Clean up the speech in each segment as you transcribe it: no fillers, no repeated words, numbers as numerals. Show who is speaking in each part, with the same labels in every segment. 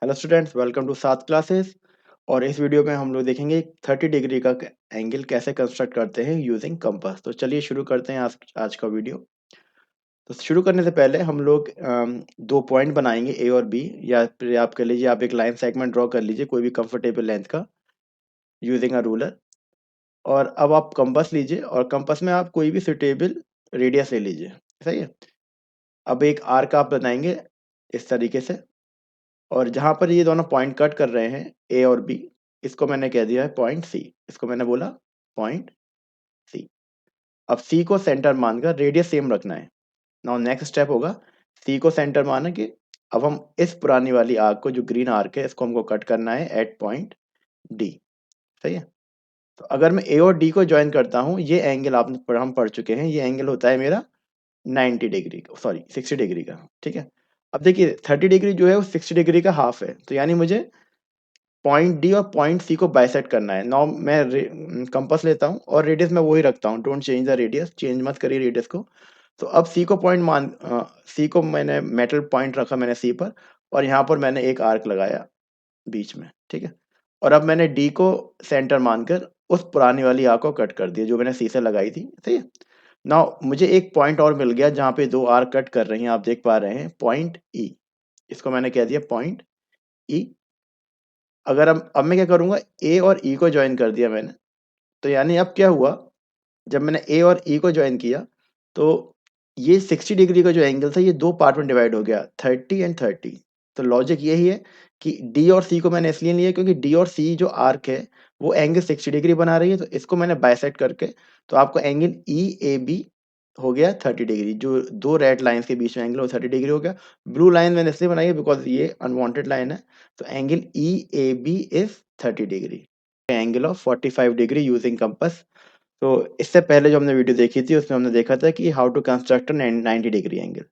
Speaker 1: Hello students, welcome to साथ classes. और इस वीडियो में हम लोग देखेंगे 30 डिग्री का एंगल कैसे कंस्ट्रक्ट करते हैं यूजिंग कंपास। तो चलिए शुरू करते हैं आज का वीडियो। तो शुरू करने से पहले हम लोग दो पॉइंट बनाएंगे ए और बी, या फिर आप कह लीजिए आप एक लाइन सेगमेंट ड्रॉ कर लीजिए कोई भी कंफर्टेबल लेंथ का यूजिंग अ रूलर। और अब आप कंपास लीजिए और कंपास में आप कोई भी सुटेबल रेडियस ले लीजिए। सही है। अब एक आर्क आप बनाएंगे इस तरीके से, और जहाँ पर ये दोनों पॉइंट कट कर रहे हैं ए और बी, इसको मैंने कह दिया है पॉइंट सी। इसको मैंने बोला पॉइंट सी। अब सी को सेंटर मानकर रेडियस सेम रखना है। नाउ नेक्स्ट स्टेप होगा सी को सेंटर मान के अब हम इस पुरानी वाली आर्क को, जो ग्रीन आर्क है, इसको हमको कट करना है एट पॉइंट डी। सही है। तो अगर मैं ए और डी को ज्वाइन करता हूँ, ये एंगल हम पढ़ चुके हैं, ये एंगल होता है मेरा 90 डिग्री का, सॉरी 60 डिग्री का। ठीक है। अब देखिए 30 डिग्री जो है वो 60 डिग्री का हाफ है, तो यानी मुझे पॉइंट डी और पॉइंट सी को बाइसेक्ट करना है। नाउ मैं कंपास लेता हूँ और रेडियस मैं वही रखता हूँ, don't change the radius, change मत करिए रेडियस को। तो अब सी को सी को मैंने मेटल पॉइंट रखा मैंने सी पर, और यहाँ पर मैंने एक आर्क लगाया बीच में। ठीक है। और अब मैंने डी को सेंटर मानकर उस पुरानी वाली आर्क को कट कर दिया जो मैंने सी से लगाई थी। सही है। नाउ मुझे एक पॉइंट और मिल गया जहाँ पे दो आर्क कट कर रही हैं, आप देख पा रहे हैं, पॉइंट ई। इसको मैंने कह दिया पॉइंट ई। अगर अब मैं क्या करूँगा, ए और ई को जॉइन कर दिया मैंने। तो यानी अब क्या हुआ, जब मैंने ए और ई को जॉइन किया तो ये 60 डिग्री का जो एंगल था ये दो पार्ट में डिवाइड हो गया, 30 एंड 30। तो लॉजिक यही है कि डी और सी को मैंने इसलिए लिया क्योंकि डी और सी जो आर्क है वो एंगल 60 डिग्री बना रही है, तो इसको मैंने बाइसेक्ट करके, तो आपको एंगल ई ए बी हो गया 30 डिग्री। जो दो रेड लाइंस के बीच में एंगल वो 30 डिग्री हो गया। ब्लू लाइन मैंने इसलिए बनाई है बिकॉज ये अनवांटेड लाइन है। तो angle E A B is 30 degree, angle of 45 degree using compass. तो इससे पहले जो हमने वीडियो देखी थी उसमें हमने देखा था कि how to construct 90 degree angle.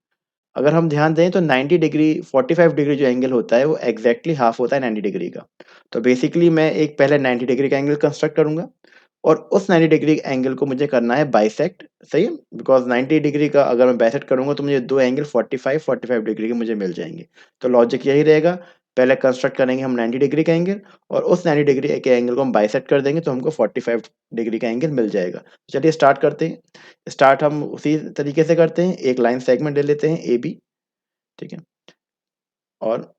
Speaker 1: अगर हम ध्यान दें तो 90 डिग्री 45 डिग्री जो एंगल होता है वो एग्जैक्टली हाफ होता है 90 डिग्री का। तो बेसिकली मैं एक पहले 90 डिग्री का एंगल कंस्ट्रक्ट करूंगा और उस 90 डिग्री एंगल को मुझे करना है बाइसेक्ट। सही है। बिकॉज 90 डिग्री का अगर मैं बाइसेक्ट करूंगा तो मुझे दो एंगल 45 डिग्री के मुझे मिल जाएंगे। तो लॉजिक यही रहेगा, पहले कंस्ट्रक्ट करेंगे हम 90 डिग्री का एंगल और उस 90 डिग्री के एंगल को हम बाइसेक्ट कर देंगे तो हमको 45 डिग्री का एंगल मिल जाएगा। चलिए स्टार्ट करते हैं। स्टार्ट हम उसी तरीके से करते हैं, एक लाइन सेगमेंट ले लेते हैं ए बी। ठीक है। और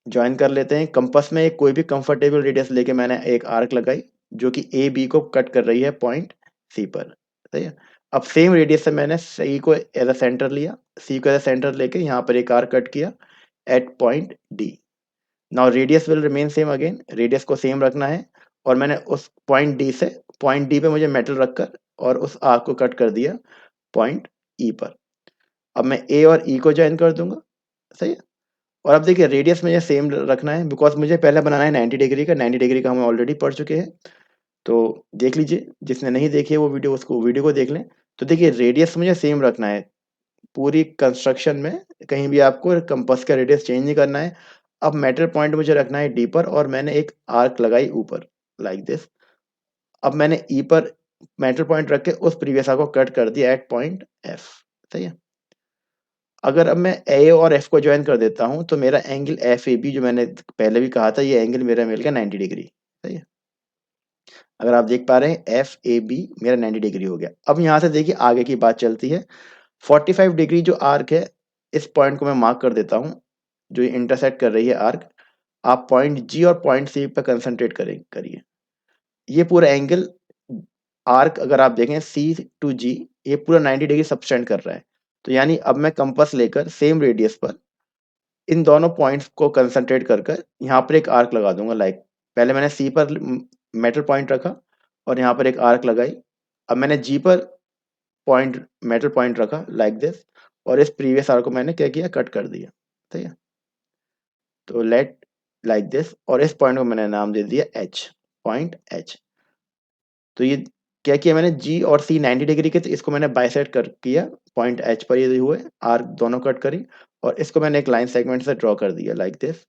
Speaker 1: ज्वाइन कर लेते हैं। कंपास में कोई भी कंफर्टेबल रेडियस लेके मैंने एक आर्क लगाई जो कि ए बी को कट कर रही है पॉइंट सी पर। सही है। अब सेम रेडियस से मैंने सी को एज अ सेंटर लिया, सी को एज अ सेंटर लेके यहाँ पर एक आर्क कट किया at point D. Now radius will remain same, again radius को सेम रखना है। और मैंने उस पॉइंट डी से, पॉइंट डी पे मुझे मेटल रखकर और उस आर्क को कट कर दिया पॉइंट ई पर। अब मैं ए और ई को ज्वाइन कर दूंगा। सही है। और अब देखिए रेडियस मुझे सेम रखना है बिकॉज मुझे पहले बनाना है 90 डिग्री का। 90 डिग्री का हम ऑलरेडी पढ़ चुके हैं, तो देख लीजिए, जिसने नहीं देखी है वो वीडियो, उसको वीडियो को देख लें। तो देखिए रेडियस मुझे सेम रखना है पूरी कंस्ट्रक्शन में, कहीं भी आपको कंपास का रेडियस चेंज नहीं करना है। अब मेटल पॉइंट मुझे रखना है डी पर और मैंने एक आर्क लगाई ऊपर लाइक दिस। अब मैंने ई पर मेटल पॉइंट रख के उस प्रीवियस आर्क को कट कर दिया एट पॉइंट एफ। सही है। अगर अब मैं ए और एफ को ज्वाइन कर देता हूं तो मेरा एंगल एफ ए बी, जो मैंने पहले भी कहा था, ये एंगल मेरा मिल गया 90 डिग्री। सही है। अगर आप देख पा रहे हैं एफ ए बी मेरा 90 डिग्री हो गया। अब यहाँ से देखिए आगे की बात चलती है। 45 डिग्री जो आर्क है, इस पॉइंट को मैं मार्क कर देता हूँ जो ये इंटरसेक्ट कर रही है आर्क। आप पॉइंट जी और पॉइंट सी पर कंसंट्रेट करिए। ये पूरा एंगल आर्क अगर आप देखें सी टू जी, ये पूरा 90 डिग्री सबटेंड कर रहा है। तो यानी अब मैं कंपास लेकर सेम रेडियस पर इन दोनों पॉइंट्स को कंसंट्रेट कर कर यहाँ पर एक आर्क लगा दूंगा। लाइक पहले मैंने सी पर मेटल पॉइंट रखा और यहाँ पर एक आर्क लगाई। अब मैंने जी पर पॉइंट मेटल पॉइंट रखा लाइक दिस, और इस प्रीवियस आर्क को मैंने क्या किया, कट कर दिया। ठीक है। तो लेट लाइक दिस, और इस पॉइंट को मैंने नाम दे दिया एच, पॉइंट एच। तो ये क्या किया मैंने, जी और सी 90 डिग्री के, तो इसको मैंने बाइसेक्ट कर किया पॉइंट एच पर, ये हुए आर्क दोनों कट करी और इसको मैंने एक लाइन सेगमेंट से ड्रॉ कर दिया लाइक दिस।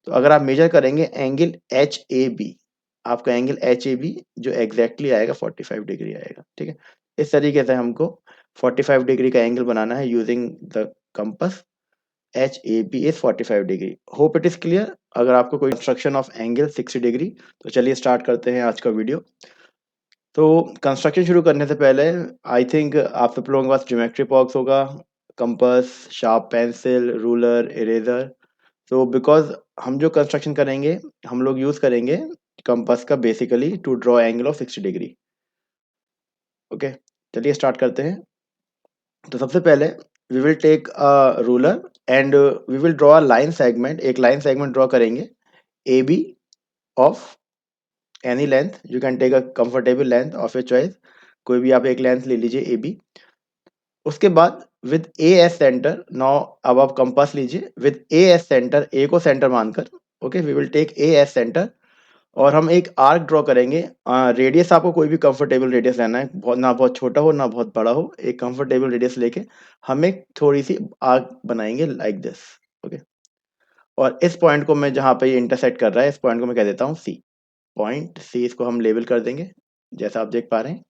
Speaker 1: तो अगर आप मेजर करेंगे एंगल एच ए बी, आपका एंगल एच ए बी जो एग्जैक्टली आएगा 45 डिग्री आएगा। ठीक है। इस तरीके से हमको 45 डिग्री का एंगल बनाना है using the compass. HAB is 45 degree. Hope it is clear. अगर आपको कोई कंस्ट्रक्शन ऑफ एंगल 60 डिग्री, तो चलिए स्टार्ट करते हैं आज का वीडियो। तो कंस्ट्रक्शन शुरू करने से पहले आई थिंक आप सब लोगों के पास ज्योमेट्री बॉक्स होगा, compass, sharp pencil, ruler, eraser. तो बिकॉज हम जो कंस्ट्रक्शन करेंगे, हम लोग यूज करेंगे कंपास का basically to draw angle of 60 degree. Okay, चलिए स्टार्ट करते हैं। तो सबसे पहले we will take a ruler and we will draw a line segment. एक लाइन सेगमेंट ड्रॉ करेंगे A B of any length. You can take a comfortable length of your choice. कोई भी आप एक लेंथ ले लीजिए ए बी। उसके बाद with A as centre, now अब आप कंपास लीजिए with A as centre, A को सेंटर मानकर। Okay, we will take A as centre और हम एक आर्क ड्रॉ करेंगे। रेडियस आपको कोई भी कंफर्टेबल रेडियस लेना है, बहुत ना बहुत छोटा हो ना बहुत बड़ा हो, एक कंफर्टेबल रेडियस लेके हम एक थोड़ी सी आर्क बनाएंगे लाइक दिस। ओके, और इस पॉइंट को मैं, जहाँ पे ये इंटरसेक्ट कर रहा है, इस पॉइंट को मैं कह देता हूँ सी। पॉइंट सी, इसको हम लेबल कर देंगे जैसा आप देख पा रहे हैं।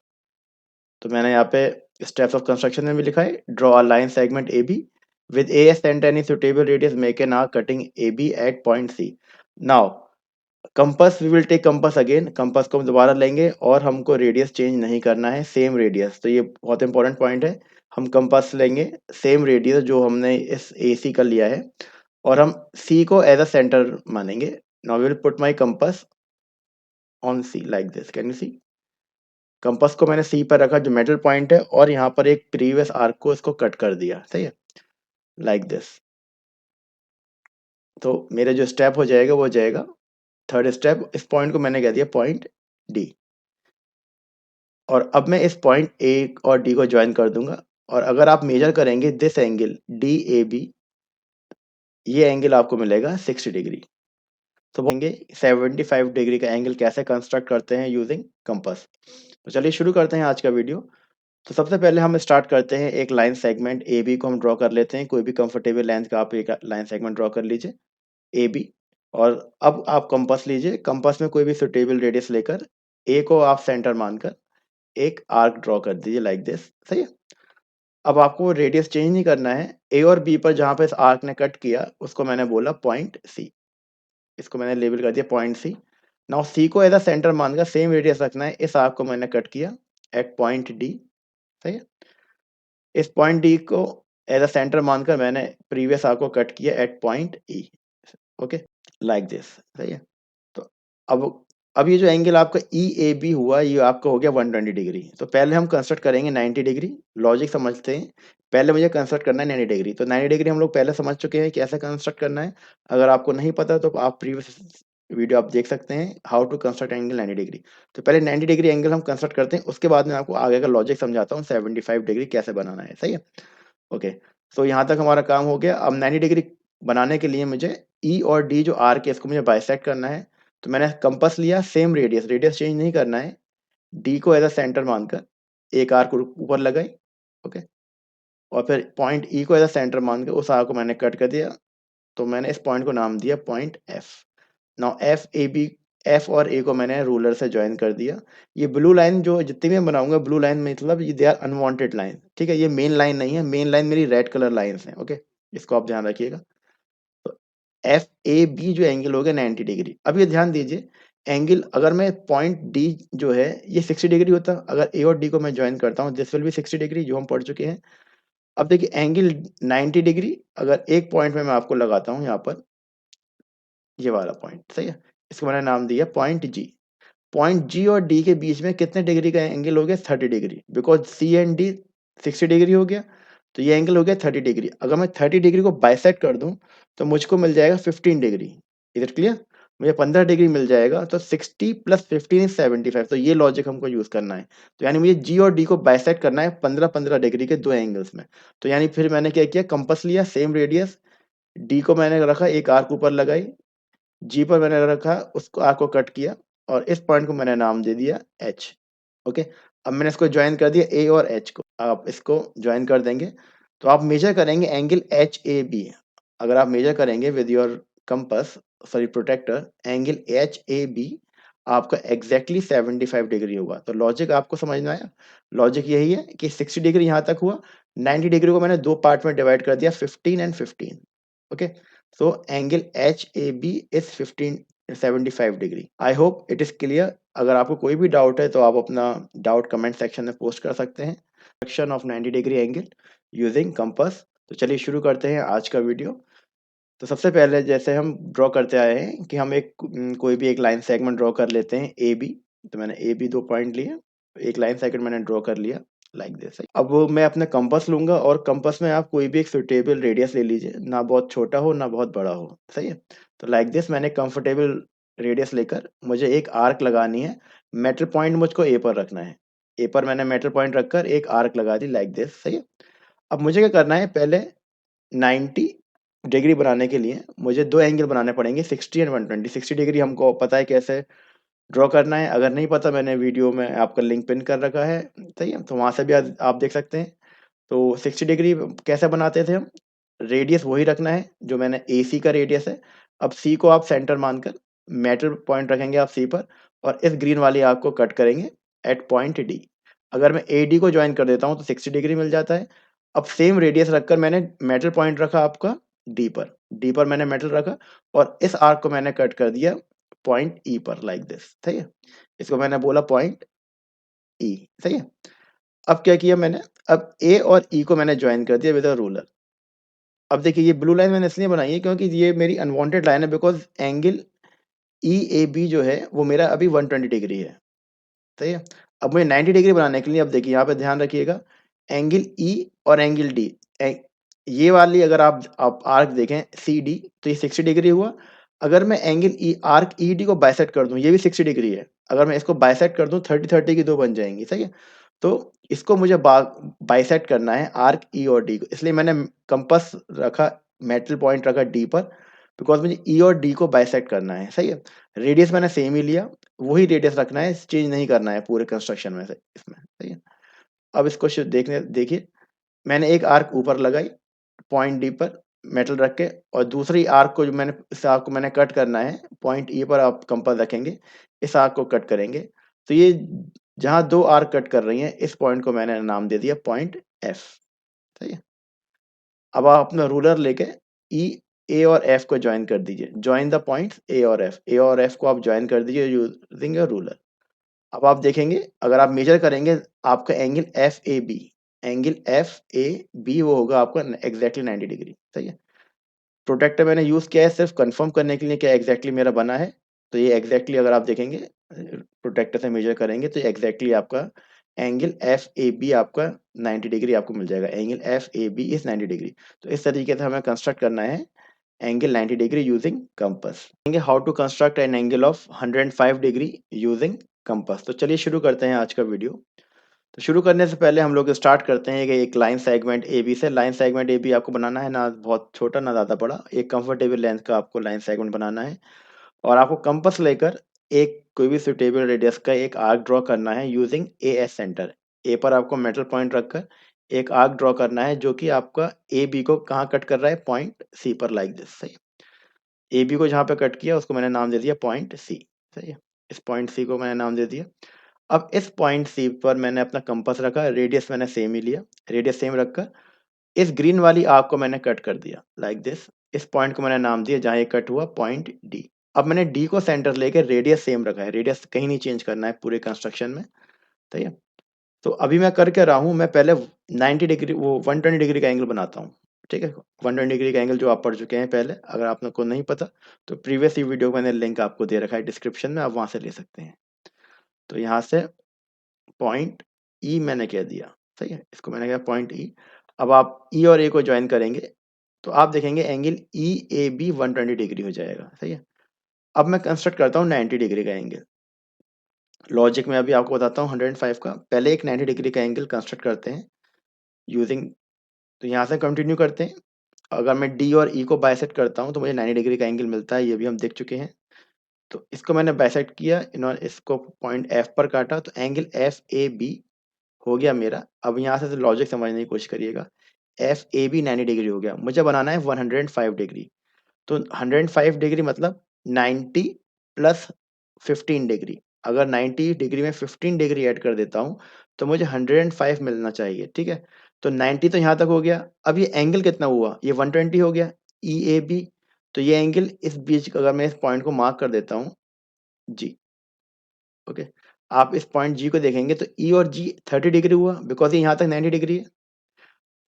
Speaker 1: तो मैंने यहाँ पे स्टेप्स ऑफ कंस्ट्रक्शन में भी लिखा है, draw a line segment A B with A as and any suitable radius, make an arc cutting A B at point C. Now compass, we will take compass again. Compass को हम दोबारा लेंगे और हमको रेडियस चेंज नहीं करना है, same radius. तो ये बहुत इंपॉर्टेंट पॉइंट है। हम कंपास लेंगे सेम रेडियस जो हमने इस ए सी का लिया है, और हम सी को एज अ सेंटर मानेंगे। Now will put my compass on C like this. Can you see? Compass को मैंने सी पर रखा जो मेटल पॉइंट है, और यहाँ पर एक प्रीवियस आर्क को इसको कट कर दिया। सही है, लाइक दिस। तो मेरा जो स्टेप हो जाएगा वो हो जाएगा थर्ड स्टेप। इस पॉइंट को मैंने कह दिया पॉइंट डी, और अब मैं इस पॉइंट ए और डी को ज्वाइन कर दूंगा। और अगर आप मेजर करेंगे this angle D A B, ये एंगल आपको मिलेगा 60 डिग्री। तो बोलेंगे 75 डिग्री का एंगल कैसे कंस्ट्रक्ट करते हैं यूजिंग कंपास। तो चलिए शुरू करते हैं आज का वीडियो। तो सबसे पहले हम स्टार्ट करते हैं, एक लाइन सेगमेंट ए बी को हम ड्रॉ कर लेते हैं। कोई भी कंफर्टेबल लेंथ का आप एक लाइन सेगमेंट ड्रॉ कर लीजिए ए बी। और अब आप कंपास लीजिए, कंपास में कोई भी सुटेबल रेडियस लेकर ए को आप सेंटर मानकर एक आर्क ड्रॉ कर दीजिए लाइक दिस। सही है। अब आपको रेडियस चेंज नहीं करना है। ए और बी पर जहां पर इस आर्क ने कट किया उसको मैंने बोला पॉइंट सी। इसको मैंने लेबल कर दिया पॉइंट सी। नाउ सी को एज अ सेंटर मानकर सेम रेडियस रखना है। इस आर्क को मैंने कट किया एट पॉइंट डी। सही है। इस पॉइंट डी को एज अ सेंटर मानकर मैंने प्रीवियस आर्क को कट किया at point E. Okay, like this. सही है। तो अब ये जो एंगल आपका ई ए बी हुआ, ये आपका हो गया 120 डिग्री। तो पहले हम कंस्ट्रक्ट करेंगे 90 डिग्री। लॉजिक समझते हैं। पहले मुझे कंस्ट्रक्ट करना है 90 डिग्री। तो 90 डिग्री हम लोग पहले समझ चुके हैं कैसे कंस्ट्रक्ट करना है। अगर आपको नहीं पता तो आप प्रीवियस वीडियो आप देख सकते हैं, how to construct angle 90 degree. तो पहले 90 डिग्री एंगल हम कंस्ट्रक्ट करते हैं, उसके बाद में आपको आगे का लॉजिक समझाता हूँ 75 डिग्री कैसे बनाना है। सही है। ओके, सो यहाँ तक हमारा काम हो गया। अब 90 डिग्री बनाने के लिए मुझे ई और डी जो आर्क है इसको मुझे बाइसेक्ट करना है। तो मैंने कंपास लिया, सेम रेडियस, रेडियस चेंज नहीं करना है। डी को एज अ सेंटर मानकर एक आर्क ऊपर लगाई। ओके, और फिर पॉइंट ई को एज अ सेंटर मानकर उस आर्क को मैंने कट कर दिया। तो मैंने इस पॉइंट को नाम दिया point F. Now F A B, F और ए को मैंने रूलर से ज्वाइन कर दिया। ये ब्लू लाइन जो जितनी भी मैं बनाऊंगा, ब्लू लाइन मतलब ये दे आर अनवांटेड लाइन। ठीक है, ये मेन लाइन नहीं है, मेन लाइन मेरी रेड कलर लाइंस हैं। ओके, इसको आप ध्यान रखिएगा। तो एफ ए बी जो एंगल हो गया 90 डिग्री। अब ये ध्यान दीजिए, एंगल अगर मैं पॉइंट डी जो है ये 60 डिग्री होता, अगर ए और डी को मैं ज्वाइन करता हूँ दिस विल बी 60 डिग्री, जो हम पढ़ चुके हैं। अब देखिए एंगल 90 डिग्री अगर एक पॉइंट में मैं आपको लगाता हूँ यहाँ पर, ये वाला पॉइंट। सही है। इसको मैंने नाम दिया पॉइंट जी। पॉइंट जी और डी के बीच में कितने डिग्री का एंगल हो गया? 30 degree. Because C and D 60 degree हो गया, तो ये एंगल हो गया 30 डिग्री। अगर मैं 30 डिग्री को बाइसेक्ट कर दूं तो मुझको मिल जाएगा 15 डिग्री। Is it clear? मुझे 15 डिग्री मिल जाएगा। तो 60 प्लस 15 इज 75। तो ये लॉजिक हमको यूज करना है। तो यानी मुझे जी और डी को बाइसेक्ट करना है 15-15 डिग्री के दो एंगल्स में। तो यानी फिर मैंने क्या किया, कंपास लिया, सेम रेडियस, डी को मैंने रखा, एक आर्क ऊपर लगाई, जी पर मैंने रखा, उसको आर्क को कट किया, और इस पॉइंट को मैंने नाम दे दिया एच। ओके, अब मैंने इसको ज्वाइन कर दिया ए और एच को। आप इसको ज्वाइन कर देंगे तो आप मेजर करेंगे एंगल एच ए बी। अगर आप मेजर करेंगे with your compass, sorry protractor, angle H A B आपका एग्जैक्टली 75 डिग्री होगा। तो लॉजिक आपको समझ में आया? लॉजिक यही है कि 60 डिग्री यहाँ तक हुआ, 90 डिग्री को मैंने दो पार्ट में डिवाइड कर दिया, 15 and 15। Okay, so angle HAB is 1575 degree. I hope it is clear. अगर आपको कोई भी डाउट है तो आप अपना डाउट कमेंट सेक्शन में पोस्ट कर सकते हैं. Section of 90 degree angle using compass. तो चलिए शुरू करते हैं आज का वीडियो. तो सबसे पहले जैसे हम ड्रॉ करते आए हैं कि हम एक कोई भी एक लाइन सेगमेंट ड्रॉ कर लेते हैं ए बी. तो मैंने ए बी 2 पॉइंट लिए, एक लाइन सेगमेंट मैंने ड्रॉ कर लिया लाइक दिस. अब मैं अपने कंपास लूंगा और कंपास में आप कोई भी एक सुटेबल रेडियस ले लीजिए, ना बहुत छोटा हो ना बहुत बड़ा हो. सही है. तो लाइक दिस मैंने कंफर्टेबल रेडियस लेकर मुझे एक आर्क लगानी है. मेटल पॉइंट मुझको ए पर रखना है. ए पर मैंने मेटल पॉइंट रखकर एक आर्क लगा दी लाइक दिस. सही है. अब मुझे क्या करना है, पहले 90 डिग्री बनाने के लिए मुझे दो एंगल बनाने पड़ेंगे, 60 एंड 120. 60 डिग्री हमको पता है कैसे ड्रॉ करना है. अगर नहीं पता, मैंने वीडियो में आपका लिंक पिन कर रखा है. सही है. तो वहां से भी आप देख सकते हैं. तो 60 डिग्री कैसे बनाते थे हम, रेडियस वही रखना है जो मैंने ए सी का रेडियस है. अब सी को आप सेंटर मानकर मेटल पॉइंट रखेंगे आप सी पर, और इस ग्रीन वाली आर्क को कट करेंगे एट पॉइंट डी. अगर मैं ए डी को ज्वाइन कर देता हूँ तो 60 डिग्री मिल जाता है. अब सेम रेडियस रखकर मैंने मेटल पॉइंट रखा आपका डी पर. डी पर मैंने मेटल रखा और इस आर्क को मैंने कट कर दिया पॉइंट ई पर लाइक दिस. सही है. इसको मैंने बोला पॉइंट ई. सही है. अब क्या किया मैंने, अब ए और ई को मैंने ज्वाइन कर दिया विद अ रूलर. अब देखिए ये ब्लू लाइन मैंने इसलिए बनाई है क्योंकि ये मेरी अनवांटेड लाइन है, because angle E A B जो है वो मेरा अभी 120 डिग्री है. सही है. अब मुझे 90 डिग्री बनाने के लिए, अब देखिए यहाँ पे ध्यान रखिएगा, एंगल ई और एंगल डी, ये वाली अगर आप आर्क देखें सी डी, तो ये 60 डिग्री हुआ. अगर मैं angle E arc E D को बाइसेक्ट कर दूं, ये भी 60 डिग्री है. अगर मैं इसको बाइसेक्ट कर दूं 30-30 की दो बन जाएंगी. सही है. तो इसको मुझे बाइसेक्ट करना है आर्क ई और डी को, इसलिए मैंने कंपास रखा, मेटल पॉइंट रखा डी पर, बिकॉज मुझे ई और डी को बाइसेक्ट करना है. सही है. रेडियस मैंने सेम ही लिया, वही रेडियस रखना है, चेंज नहीं करना है पूरे कंस्ट्रक्शन में से इसमें. सही है. अब इसको देखिए, मैंने एक आर्क ऊपर लगाई पॉइंट डी पर मेटल रख के, और दूसरी आर्क को जो मैंने, इस आर्क को मैंने कट करना है पॉइंट ई पर. आप कंपास रखेंगे, इस आर्क को कट करेंगे. तो ये जहां दो आर्क कट कर रही हैं, इस पॉइंट को मैंने नाम दे दिया पॉइंट एफ. सही है. अब आप अपना रूलर लेके ई ए और एफ को ज्वाइन कर दीजिए. ज्वाइन द पॉइंट्स ए और एफ. ए और एफ को आप ज्वाइन कर दीजिए यूजिंग योर रूलर. अब आप देखेंगे, अगर आप मेजर करेंगे, आपका angle F A B, angle F A B वो होगा आपका एग्जैक्टली 90 डिग्री. सही है. प्रोटेक्टर मैंने यूज़ किया है सिर्फ कंफर्म करने के लिए क्या एग्जैक्टली मेरा बना है. तो ये एग्जैक्टली अगर आप देखेंगे प्रोटेक्टर से मेजर करेंगे तो एग्जैक्टली आपका एंगल एफ ए बी आपका 90 डिग्री आपको मिल जाएगा. Angle F A B is 90 degree. तो इस तरीके से हमें कंस्ट्रक्ट करना है angle 90 degree using compass. How to construct an angle of 105 degree using compass. तो चलिए शुरू करते हैं आज का वीडियो. तो शुरू करने से पहले हम लोग स्टार्ट करते हैं कि एक लाइन सेगमेंट ए बी से. लाइन सेगमेंट ए बी आपको बनाना है, ना बहुत छोटा ना ज़्यादा बड़ा, एक कंफर्टेबल लेंथ का आपको लाइन सेगमेंट बनाना है. और आपको कंपास लेकर एक कोई भी सुटेबल रेडियस का एक आर्क ड्रॉ करना है यूजिंग ए एस सेंटर. ए पर आपको मेटल पॉइंट रखकर एक आर्क ड्रॉ करना है जो कि आपका ए बी को कहाँ कट कर रहा है, पॉइंट सी पर लाइक दिस. सही. ए बी को जहाँ पे कट किया उसको मैंने नाम दे दिया पॉइंट सी. सही है. इस पॉइंट सी को मैंने नाम दे दिया. अब इस पॉइंट सी पर मैंने अपना कंपास रखा, रेडियस मैंने सेम ही लिया, रेडियस सेम रखकर इस ग्रीन वाली आर्क को मैंने कट कर दिया लाइक दिस. इस पॉइंट को मैंने नाम दिया जहाँ ये कट हुआ पॉइंट डी. अब मैंने डी को सेंटर लेके रेडियस सेम रखा है, रेडियस कहीं नहीं चेंज करना है पूरे कंस्ट्रक्शन में. ठीक है. तो अभी मैं कर क्या रहा हूँ, मैं पहले 90 डिग्री वो 120 डिग्री का एंगल बनाता हूँ. ठीक है. 120 डिग्री का एंगल जो आप पढ़ चुके हैं पहले, अगर आपको नहीं पता तो प्रीवियस ही वीडियो मैंने लिंक आपको दे रखा है डिस्क्रिप्शन में, आप वहां से ले सकते हैं. तो यहाँ से पॉइंट ई मैंने कह दिया. सही है. इसको मैंने कहा पॉइंट ई. अब आप ई और ए को ज्वाइन करेंगे तो आप देखेंगे angle E A B 120 degree हो जाएगा. सही है. अब मैं कंस्ट्रक्ट करता हूँ 90 डिग्री का एंगल. लॉजिक में अभी आपको बताता हूँ 105 का. पहले एक 90 डिग्री का एंगल कंस्ट्रक्ट करते हैं यूजिंग. तो यहाँ से कंटिन्यू करते हैं. अगर मैं डी और ई को बाइसेक्ट करता हूँ तो मुझे 90 डिग्री का एंगल मिलता है, ये भी हम देख चुके हैं. तो इसको मैंने बाइसेक्ट किया, इन्होंने इसको पॉइंट एफ पर काटा, तो एंगल एफ ए बी हो गया मेरा. अब यहाँ से लॉजिक समझने की कोशिश करिएगा. एफ ए बी 90 डिग्री हो गया, मुझे बनाना है 105 डिग्री. तो 105 डिग्री मतलब 90 प्लस 15 डिग्री. अगर 90 डिग्री में 15 डिग्री ऐड कर देता हूँ तो मुझे 105 मिलना चाहिए. ठीक है. तो 90 तो यहाँ तक हो गया. अब ये एंगल कितना हुआ, ये 120 हो गया. EAB, तो ये एंगल इस बीच अगर मैं इस पॉइंट को मार्क कर देता हूँ G, ओके। आप इस पॉइंट G को देखेंगे तो E और G 30 डिग्री हुआ, बिकॉज़ ये यहाँ तक 90 डिग्री है।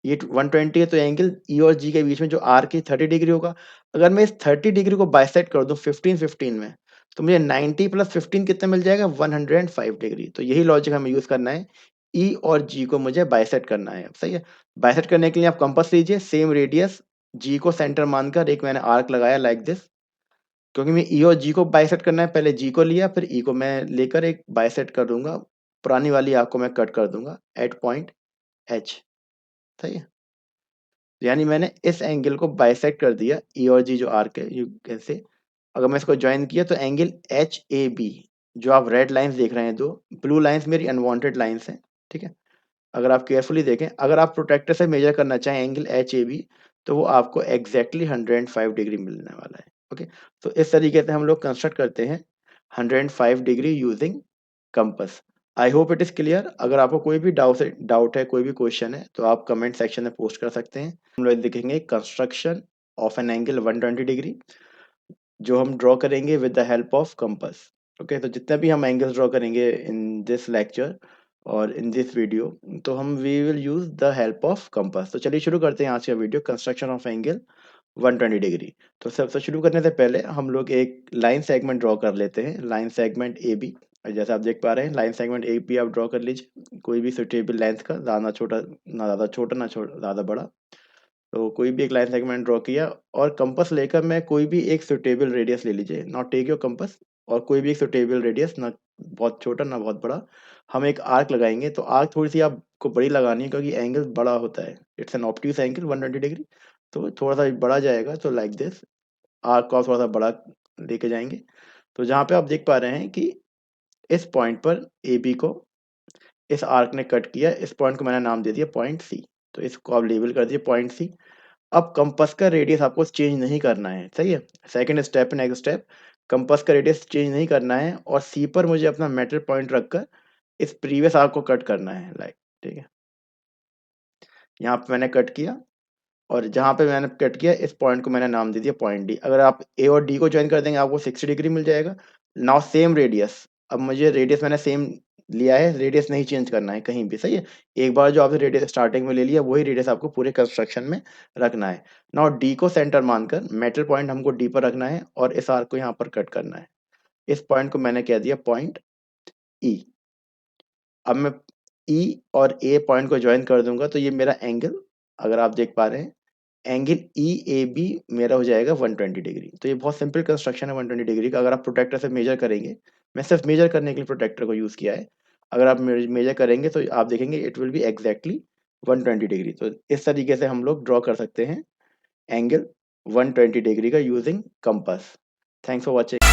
Speaker 1: ये 120 है, तो एंगल E और G के बीच में जो आर्क है 30 डिग्री होगा। अगर मैं इस 30 डिग्री को बाइसेक्ट कर दूं 15-15 में, तो मुझे 90 प्लस 15 कितना मिल जाएगा, 105 डिग्री। तो यही लॉजिक हमें यूज करना है, E और G को मुझे बाइसेक्ट करना है। सही है। बाइसेक्ट करने के लिए आप कंपास लीजिए, सेम रेडियस, G को सेंटर मानकर एक मैंने आर्क लगाया लाइक दिस। क्योंकि मैं E और G को बाइसेक्ट करना है, पहले G को लिया, फिर E को मैं लेकर एक बाइसेक्ट कर दूंगा, पुरानी वाली आर्क को मैं कट कर दूंगा एट पॉइंट H। सही है। यानी मैंने इस एंगल को बाइसेक्ट कर दिया, ई और जी जो आर्क है, यू कैन से। अगर मैं इसको ज्वाइन किया तो एंगल एच ए बी, जो आप रेड लाइंस देख रहे हैं, दो ब्लू लाइंस मेरी अनवांटेड लाइंस हैं, ठीक है। अगर आप केयरफुली देखें, अगर आप प्रोटेक्टर से मेजर करना चाहें एंगल एच ए बी, तो वो आपको एग्जैक्टली 105 डिग्री मिलने वाला है। ओके, तो इस तरीके से हम लोग कंस्ट्रक्ट करते हैं 105 degree using compass. I hope it is clear. अगर आपको कोई भी डाउट है, कोई भी क्वेश्चन है, तो आप कमेंट सेक्शन में पोस्ट कर सकते हैं। हम लोग देखेंगे construction of an angle 120 degree, जो हम ड्रॉ करेंगे with the help of compass. Okay, तो जितने भी हम एंगल्स ड्रॉ करेंगे इन दिस लेक्चर और इन दिस वीडियो, तो हम we will use the help of compass. तो चलिए शुरू करते हैं आज का video, construction of angle 120 degree. तो सबसे शुरू करने से पहले हम लोग एक लाइन सेगमेंट ड्रॉ कर लेते हैं, लाइन सेगमेंट ए बी। जैसे आप देख पा रहे हैं, लाइन सेगमेंट ए बी आप ड्रॉ कर लीजिए, कोई भी सुटेबल लेंथ का, ज़्यादा छोटा ना ज़्यादा छोटा, ना ज़्यादा बड़ा। तो कोई भी एक लाइन सेगमेंट ड्रॉ किया, और कंपास लेकर मैं कोई भी एक सुटेबल रेडियस ले लीजिए, नॉट टेक योर कंपास, और कोई भी एक सुटेबल रेडियस, ना बहुत छोटा ना बहुत बड़ा। हम एक आर्क लगाएंगे, तो आर्क थोड़ी सी आपको बड़ी लगानी है, क्योंकि एंगल बड़ा होता है, it's an obtuse angle 120 degree, तो थोड़ा सा बड़ा जाएगा। तो लाइक दिस, आर्क को आप थोड़ा सा बड़ा लेके जाएंगे। तो जहाँ पे आप देख पा रहे हैं कि इस पॉइंट पर ए बी को इस आर्क ने कट किया, इस पॉइंट को मैंने नाम दे दिया पॉइंट सी, तो इसको आप लेबल कर दिए पॉइंट सी। अब कंपास का रेडियस आपको चेंज नहीं करना है, सही है। Second step, next step, compass का रेडियस चेंज नहीं करना है, और सी पर मुझे अपना मेटल पॉइंट रखकर इस प्रीवियस आर्क को कट करना है, लाइक, ठीक है। यहाँ पे मैंने कट किया, और जहाँ पे मैंने कट किया, इस पॉइंट को मैंने नाम दे दिया पॉइंट डी। अगर आप ए और डी को ज्वाइन कर देंगे, आपको 60 डिग्री मिल जाएगा। नाउ सेम रेडियस, अब मुझे रेडियस मैंने सेम लिया है, रेडियस नहीं चेंज करना है कहीं भी, सही है। एक बार जो आपने रेडियस स्टार्टिंग में ले लिया, वही रेडियस आपको पूरे कंस्ट्रक्शन में रखना है। नाउ डी को सेंटर मानकर मेटल पॉइंट हमको डी पर रखना है, और इस आर्क को यहाँ पर कट करना है। इस पॉइंट को मैंने कह दिया पॉइंट ई। अब मैं ई और ए पॉइंट को ज्वाइन कर दूंगा, तो ये मेरा एंगल, अगर आप देख पा रहे हैं, एंगल ई ए बी मेरा हो जाएगा 120 डिग्री। तो ये बहुत सिंपल कंस्ट्रक्शन है 120 डिग्री का। अगर आप प्रोटेक्टर से मेजर करेंगे, मैं सिर्फ मेजर करने के लिए प्रोटेक्टर को यूज़ किया है, अगर आप मेजर करेंगे तो आप देखेंगे it will be exactly 120 degree. तो इस तरीके से हम लोग ड्रॉ कर सकते हैं एंगल 120 डिग्री का using compass. Thanks for watching.